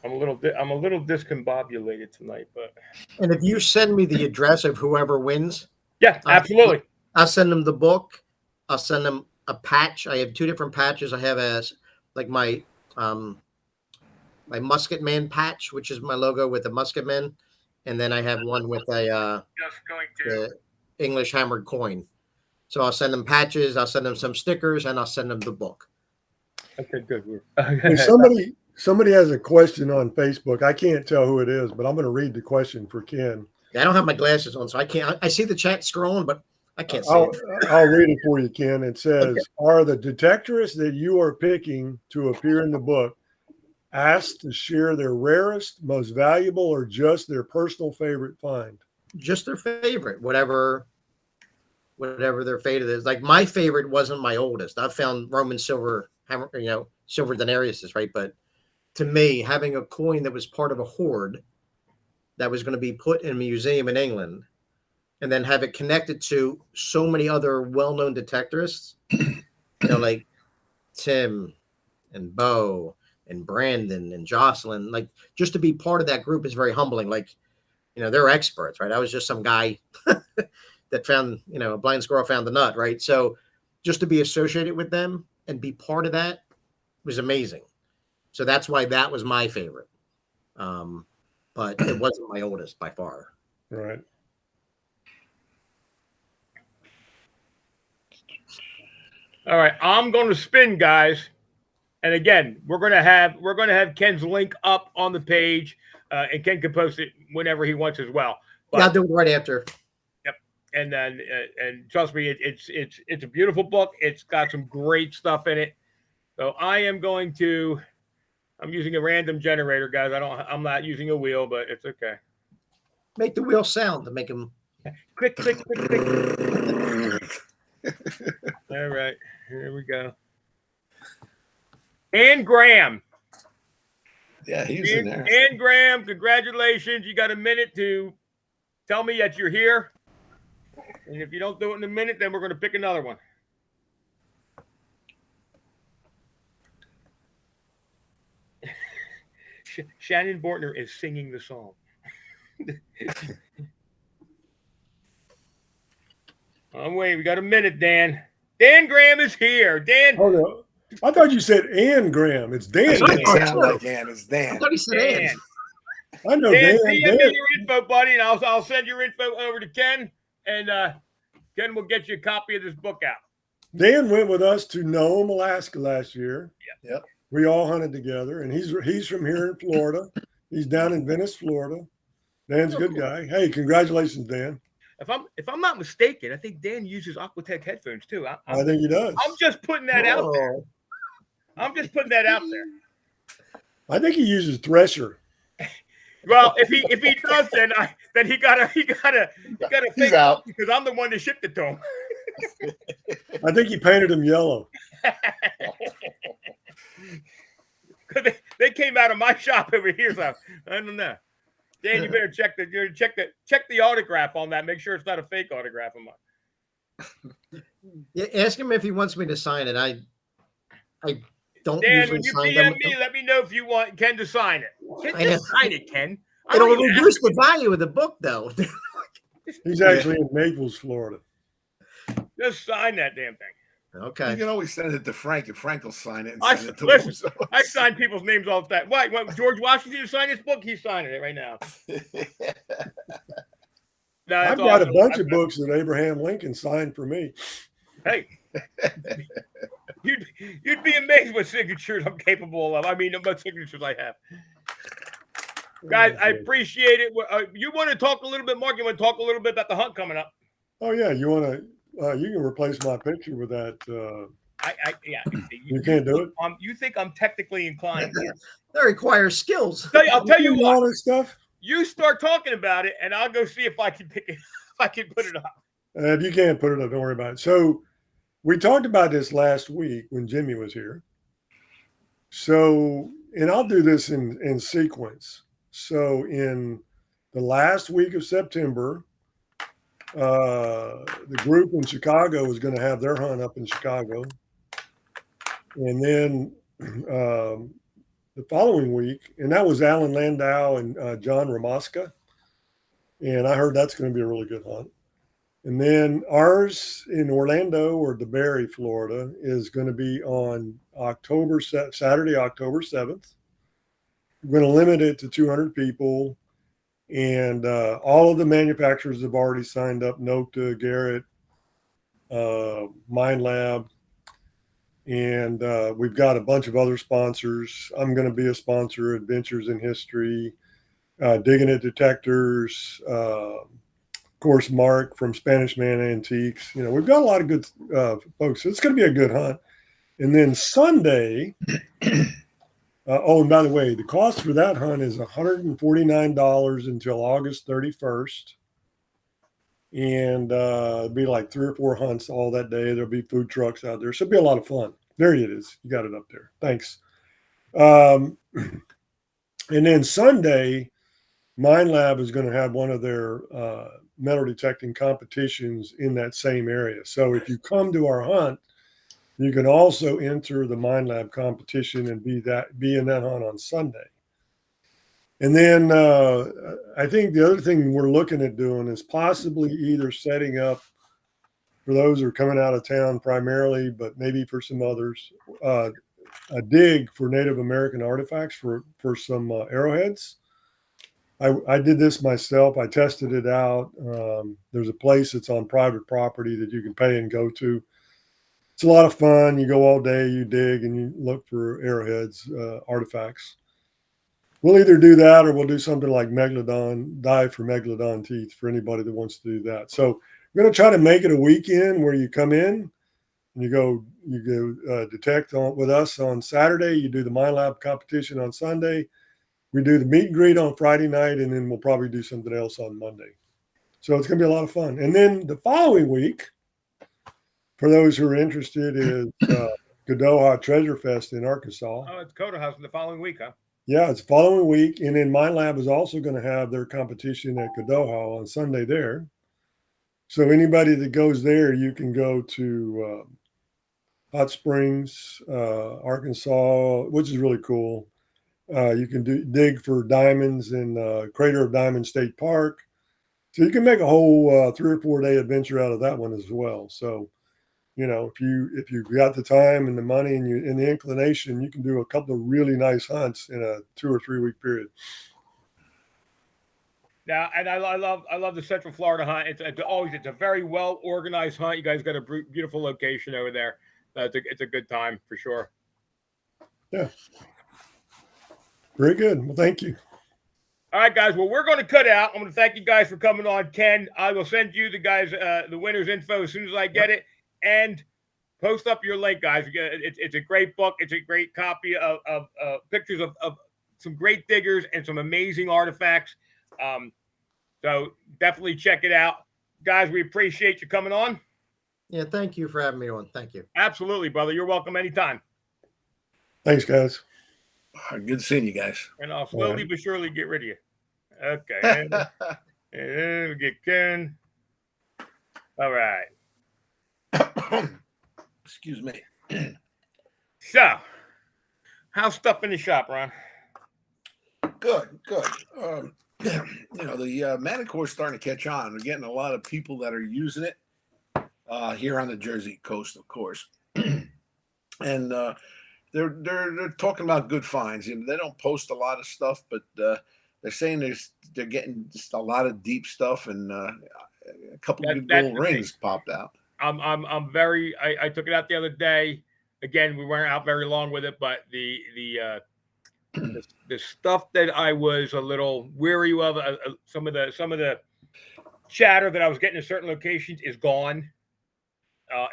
I'm a little discombobulated tonight, but And if you send me the address of whoever wins, yeah, absolutely. I'll send them the book. I'll send them a patch. I have 2 different patches. I have my my Musket Man patch, which is my logo with the Musket Man, and then I have one with a Just going to. the English hammered coin. So I'll send them patches. I'll send them some stickers, and I'll send them the book. Okay, good. If somebody has a question on Facebook, I can't tell who it is, but I'm going to read the question for Ken. I don't have my glasses on, so I can't. I see the chat scrolling, but I can't see I'll it. read it for you, Ken. It says, Okay. Are the detectorists that you are picking to appear in the book asked to share their rarest, most valuable, or just their personal favorite find? Just their favorite, whatever their favorite is. Like my favorite wasn't my oldest. I found Roman silver hammer, silver denariuses, right? But to me, having a coin that was part of a hoard that was going to be put in a museum in England, and then have it connected to so many other well-known detectorists, like Tim and Bo and Brandon and Jocelyn, like just to be part of that group is very humbling. Like, they're experts, right? I was just some guy that found, a blind squirrel found the nut, right? So just to be associated with them and be part of that was amazing. So that's why that was my favorite. But it wasn't my oldest by far. Right. All right, I'm going to spin, guys. And again, we're going to have Ken's link up on the page, and Ken can post it whenever he wants as well. But, Yeah, I'll do it right after. Yep. And then, and trust me, it's a beautiful book. It's got some great stuff in it. So I'm using a random generator, guys. I'm not using a wheel, but it's okay. Make the wheel sound to make them. Click, click, click, click. All right, here we go. And Graham. Yeah, he's in there. And Graham, congratulations. You got a minute to tell me that you're here. And if you don't do it in a minute, then we're going to pick another one. Shannon Bortner is singing the song. I'm waiting. We got a minute, Dan. Dan Graham is here. Dan. Oh, no. I thought you said Ann Graham. It's Dan. It doesn't sound like Dan. It's Dan. I thought he said Dan. Ann. I know Dan, Dan. DM me your info, buddy, and I'll send your info over to Ken, and Ken will get you a copy of this book out. Dan went with us to Nome, Alaska last year. Yep. We all hunted together, and he's from here in Florida. He's down in Venice, Florida. Dan's a good guy. Hey, congratulations, Dan. If I'm not mistaken, I think Dan uses Aquatech headphones too. I think he does. I'm just putting that out there. I'm just putting that out there. I think he uses Thresher. Well, if he does, then he gotta He's out. because I'm the one that shipped it to him. I think he painted him yellow. They came out of my shop over here, so I don't know. Dan, you better check the autograph on that. Make sure it's not a fake autograph of mine. Yeah, ask him if he wants me to sign it. I don't Dan, usually when you sign them. DM me, let me know if you want Ken to sign it. Ken, I know. just sign it, Ken. I It'll don't even reduce the value of the book, though. He's actually in Naples, Florida. just sign that damn thing. You Okay. can always send it to Frank, and Frank will sign it and I send it to listen. him. So I sign people's names all the time. Why? George Washington to sign this book? He's signing it right now. No, I've that's got awesome. a bunch of books that Abraham Lincoln signed for me. Hey, you'd be amazed what signatures I'm capable of. I mean, what signatures I have. Guys, I appreciate it. You want to talk a little bit, Mark? You want to talk a little bit about the hunt coming up? Oh yeah, you want to? You can replace my picture with that. Yeah. You can't do it. You think I'm technically inclined? That requires skills. I'll tell you all what. this stuff. You start talking about it, and I'll go see if I can pick it. If I can put it up. If you can't put it up, don't worry about it. So we talked about this last week when Jimmy was here. So, and I'll do this in sequence. So in the last week of September, the group in Chicago was going to have their hunt up in Chicago. And then the following week, and that was Alan Landau and John Ramaska. And I heard that's going to be a really good hunt. And then ours in Orlando or DeBary, Florida, is going to be on Saturday, October 7th. We're going to limit it to 200 people. And all of the manufacturers have already signed up, Nokta, Garrett, Mind Lab. And we've got a bunch of other sponsors. I'm going to be a sponsor, Adventures in History, Digging It Detectors, of course, Mark from Spanish Man Antiques. You know, we've got a lot of good folks. So it's going to be a good hunt. And then Sunday, and by the way, the cost for that hunt is $149 until August 31st. And it'll be like 3 or 4 hunts all that day. There'll be food trucks out there. So it'll be a lot of fun. There it is. You got it up there. Thanks. And then Sunday, Mind Lab is going to have one of their metal detecting competitions in that same area. So if you come to our hunt, you can also enter the Mind Lab competition and be in that hunt on Sunday. And then I think the other thing we're looking at doing is possibly either setting up for those who are coming out of town primarily, but maybe for some others, a dig for Native American artifacts for some arrowheads. I did this myself. I tested it out. There's a place that's on private property that you can pay and go to. It's a lot of fun. You go all day, you dig, and you look for arrowheads, artifacts. We'll either do that or we'll do something like Megalodon, dive for Megalodon teeth for anybody that wants to do that. So we're going to try to make it a weekend where you come in and you go detect with us on Saturday. You do the Mind Lab competition on Sunday. We do the meet and greet on Friday night, and then we'll probably do something else on Monday. So it's going to be a lot of fun. And then the following week, for those who are interested, is Kadoha Treasure Fest in Arkansas. Oh, it's Coda House in the following week, huh? Yeah, it's the following week. And then Mind Lab is also going to have their competition at Kadoha on Sunday there. So anybody that goes there, you can go to Hot Springs, Arkansas, which is really cool. You can dig for diamonds in Crater of Diamond State Park. So you can make a whole 3 or 4 day adventure out of that one as well. So, you know, if you've got the time and the money and the inclination, you can do a couple of really nice hunts in a 2 or 3 week period. Now, and I love the Central Florida hunt. It's a very well organized hunt. You guys got a beautiful location over there. It's a good time for sure. Yeah. Very good. Well, thank you. All right, guys. Well, we're going to cut out. I'm going to thank you guys for coming on. Ken, I will send you the guys the winners info as soon as I get it, and post up your link, guys. It's a great book. It's a great copy of pictures of some great diggers and some amazing artifacts. So definitely check it out, guys. We appreciate you coming on. Yeah, thank you for having me on. Thank you. Absolutely, brother. You're welcome anytime. Thanks, guys. Good seeing you guys. And I'll slowly but surely get rid of you. Okay. And we get Ken. All right. Excuse me. So, how's stuff in the shop, Ron? Good. The Manicore is starting to catch on. We're getting a lot of people that are using it here on the Jersey coast, of course, and they're talking about good finds. They don't post a lot of stuff, but they're saying they're getting just a lot of deep stuff, and a couple of good gold rings popped out. I'm very. I took it out the other day. Again, we weren't out very long with it, but the stuff that I was a little weary of, some of the chatter that I was getting in certain locations is gone.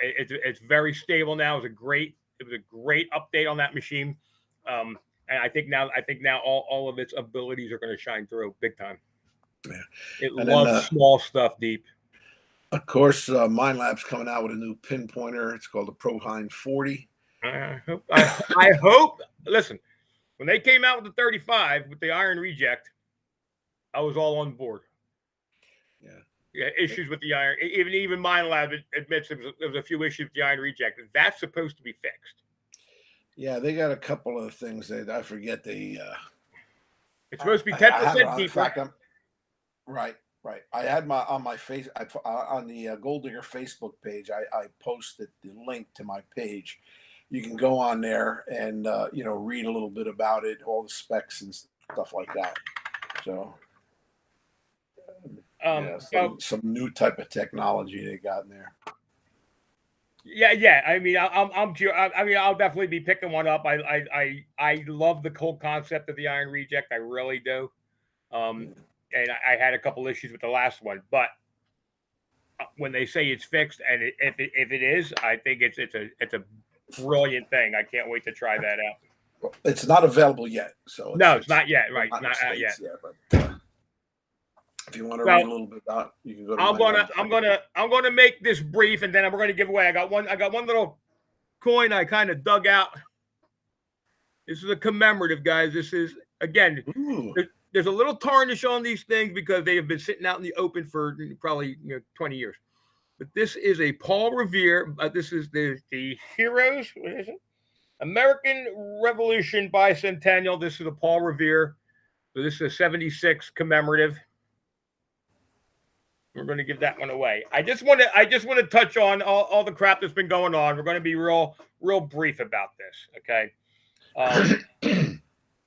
It's very stable now. It was a great update on that machine, and I think now all of its abilities are going to shine through big time. Yeah. It loves small stuff deep. Of course, Minelab's coming out with a new pinpointer. It's called the ProHind 40. I hope. Listen, when they came out with the 35 with the iron reject, I was all on board. Yeah, issues with the iron. Even Minelab admits there was a few issues with the iron reject. That's supposed to be fixed. Yeah, they got a couple of things that I forget. It's supposed to be 10% deeper. Right. I had on my face on the Gold Digger Facebook page. I posted the link to my page. You can go on there and read a little bit about it, all the specs and stuff like that. So, some new type of technology they got in there. Yeah. I mean, I'll definitely be picking one up. I love the whole concept of the iron reject. I really do. And I had a couple issues with the last one, but when they say it's fixed, and if it is, I think it's a brilliant thing. I can't wait to try that out. Well, it's not available yet, so it's not yet. Right, not out yet. But if you want to read a little bit about it, you can go to I'm gonna make this brief, and then we're gonna give away. I got one little coin I kind of dug out. This is a commemorative, guys. This is again. There's a little tarnish on these things because they have been sitting out in the open for probably 20 years. But this is a Paul Revere. This is the Heroes. What is it? American Revolution Bicentennial. This is a Paul Revere. So this is a 76 commemorative. We're going to give that one away. I just want to touch on all the crap that's been going on. We're going to be real brief about this. Okay.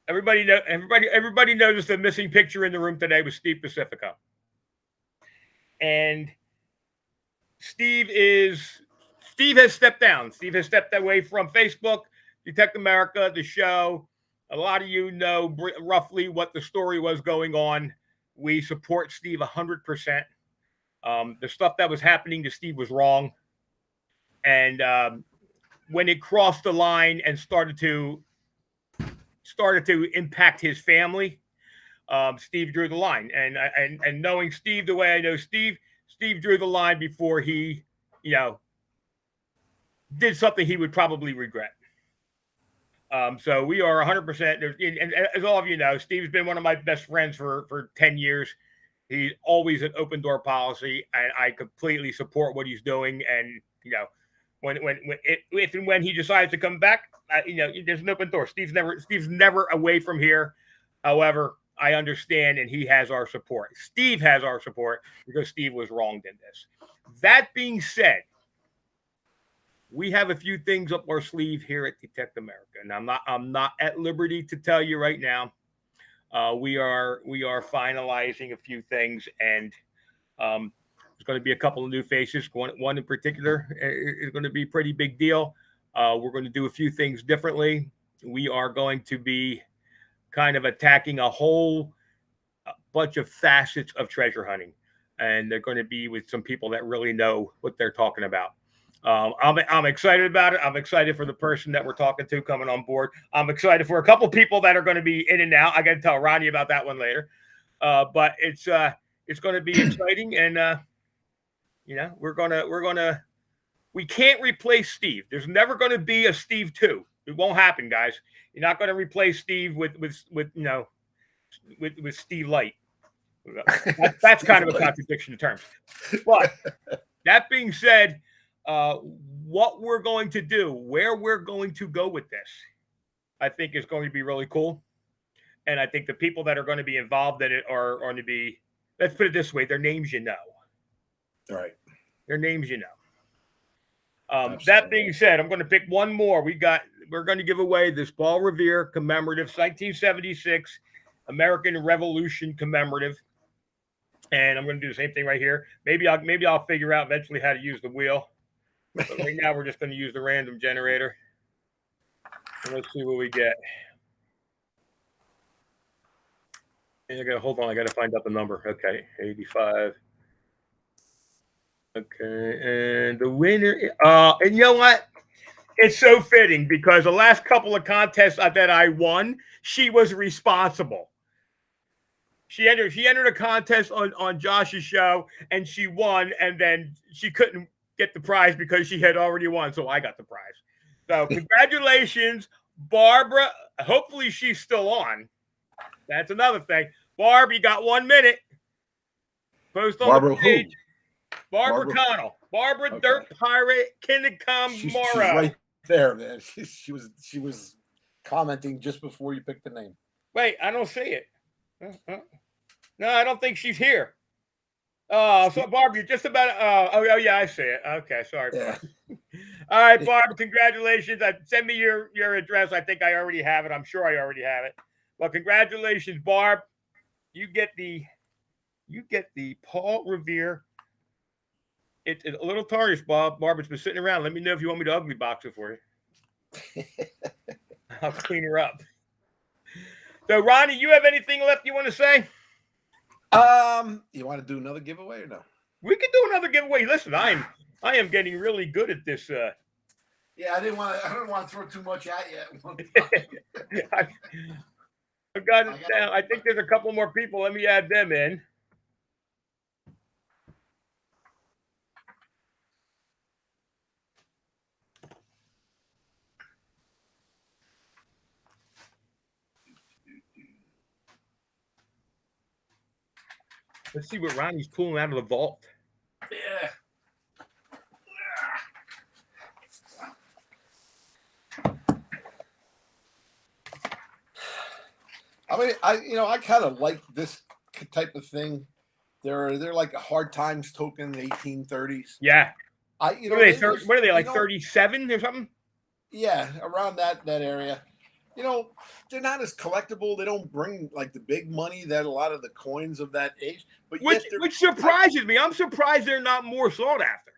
Everybody noticed the missing picture in the room today was Steve Pacifico. And Steve has stepped down. Steve has stepped away from Facebook, Detect America, the show. A lot of you know roughly what the story was going on. We support Steve 100%. The stuff that was happening to Steve was wrong. And when it crossed the line and started to impact his family, Steve drew the line. And knowing Steve the way I know Steve drew the line before he, did something he would probably regret. So we are 100%. And as all of you know, Steve's been one of my best friends for 10 years. He's always an open door policy, and I completely support what he's doing. And, when he decides to come back, there's an open door. Steve's never away from here. However, I understand, and he has our support. Steve has our support because Steve was wronged in this. That being said, we have a few things up our sleeve here at Detect America, and I'm not at liberty to tell you right now. We are finalizing a few things, and there's going to be a couple of new faces. One in particular is going to be a pretty big deal. We're going to do a few things differently. We are going to be kind of attacking a whole bunch of facets of treasure hunting, and they're going to be with some people that really know what they're talking about. I'm excited about it. I'm excited for the person that we're talking to coming on board. I'm excited for a couple people that are going to be in and out. I got to tell Ronnie about that one later. But it's going to be exciting, and we can't replace Steve. There's never going to be a Steve 2. It won't happen, guys. You're not going to replace Steve with Steve Light. That's kind of a contradiction in terms. But that being said, what we're going to do, where we're going to go with this, I think is going to be really cool. And I think the people that are going to be involved in it are going to be, let's put it this way, their names you know. Right. Their names you know. That being said, I'm going to pick one more. We're going to give away this Paul Revere commemorative 1976 American Revolution commemorative. And I'm going to do the same thing right here. Maybe I'll figure out eventually how to use the wheel. But right now we're just going to use the random generator. And let's see what we get. And hold on, I got to find out the number. Okay, 85. Okay, and the winner. And you know what? It's so fitting because the last couple of contests that I won, she was responsible. She entered a contest on Josh's show and she won, and then she couldn't get the prize because she had already won, so I got the prize. So congratulations, Barbara. Hopefully she's still on. That's another thing. Barb, you got 1 minute. Post on Barbara the page. who? Barbara Connell. Barbara Okay. Dirt Pirate Kinnecom She's Morrow. right there, man. She was commenting just before you picked the name. Wait, I don't see it. No, I don't think she's here. So Barb, you're just about. Oh yeah, I see it. Okay, sorry. Yeah. All right, Barb, congratulations. Send me your address. I think I already have it. I'm sure I already have it. Well, congratulations, Barb. You get the Paul Revere. It's a little tarnished, Bob. Barb, it's been sitting around. Let me know if you want me to ugly box it for you. I'll clean her up. So, Ronnie, you have anything left you want to say? You want to do another giveaway or no? We can do another giveaway. Listen, I am getting really good at this. Yeah, I didn't want to throw too much at you. I've got it down. I think there's a couple more people. Let me add them in. Let's see what Ronnie's pulling out of the vault. Yeah. I mean, I kind of like this type of thing. They're like a hard times token, 1830s. Yeah. What are they like 37 or something? Yeah, around that area. They're not as collectible. They don't bring like the big money that a lot of the coins of that age. But which surprises me. I'm surprised they're not more sought after.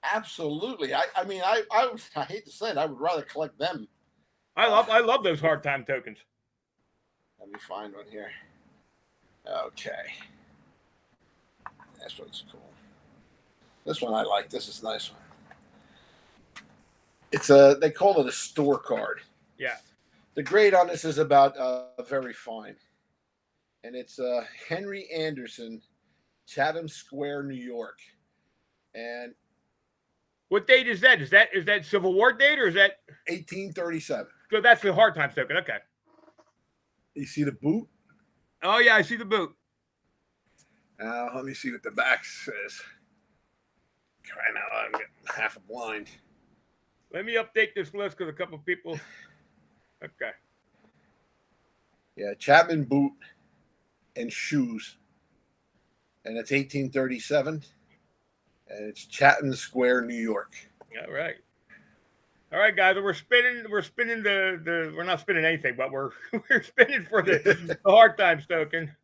Absolutely. I hate to say it, I would rather collect them. I love those hard time tokens. Let me find one here. Okay. This one's cool. This one I like. This is a nice one. They call it a store card. Yeah. The grade on this is about very fine. And it's Henry Anderson, Chatham Square, New York. And what date is that? Is that Civil War date or is that 1837? So that's the hard times token. Okay. You see the boot? Oh yeah, I see the boot. Let me see what the back says. Crying out loud, I'm getting half a blind. Let me update this list because a couple of people. Okay. Yeah, Chapman boot and shoes. And it's 1837. And it's Chatham Square, New York. All right. All right, guys. We're spinning the we're not spinning anything, but we're spinning for the hard times token.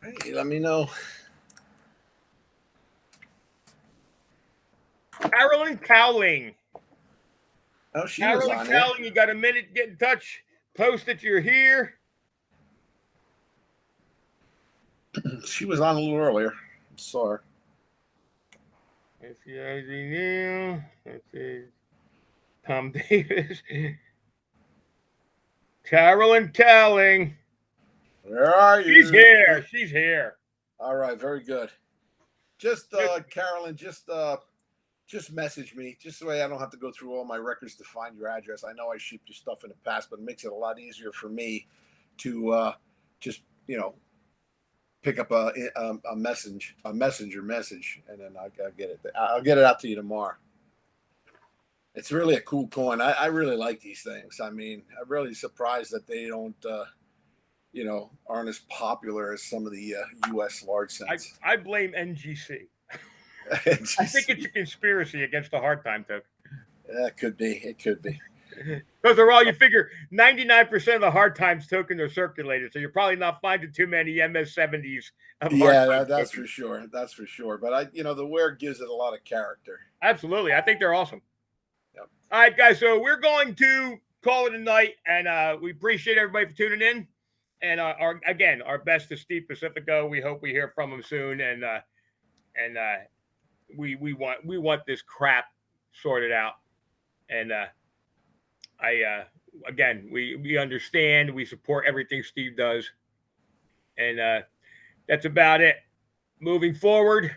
Hey, let me know. Carolyn Cowling. Oh, she was Carolyn on Cowling, there. you got a minute to get in touch. Post that you're here. She was on a little earlier. Saw her. Let's see Tom Davis. Carolyn Cowling. Where are you? She's here. She's here. All right, very good. Just Carolyn, just message me, just so I don't have to go through all my records to find your address. I know I shipped your stuff in the past, but it makes it a lot easier for me to just pick up a messenger message, and then I'll get it. I'll get it out to you tomorrow. It's really a cool coin. I really like these things. I mean, I'm really surprised that they don't, aren't as popular as some of the U.S. large cents. I blame NGC. I think it's a conspiracy against the hard time token. It could be. Because they're all, you figure 99% of the hard times tokens are circulated, so you're probably not finding too many MS70s. Yeah, that's for sure. That's for sure. But the wear gives it a lot of character. Absolutely. I think they're awesome. Yep. All right, guys. So we're going to call it a night, and we appreciate everybody for tuning in. And our best to Steve Pacifico. We hope we hear from him soon, and we want this crap sorted out. And we understand. We support everything Steve does, and that's about it. Moving forward,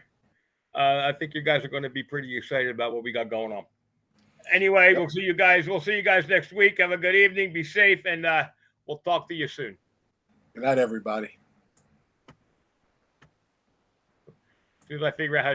I think you guys are going to be pretty excited about what we got going on. Anyway, We'll see you guys next week. Have a good evening. Be safe, and we'll talk to you soon. Good night, everybody. As soon as I figure out how to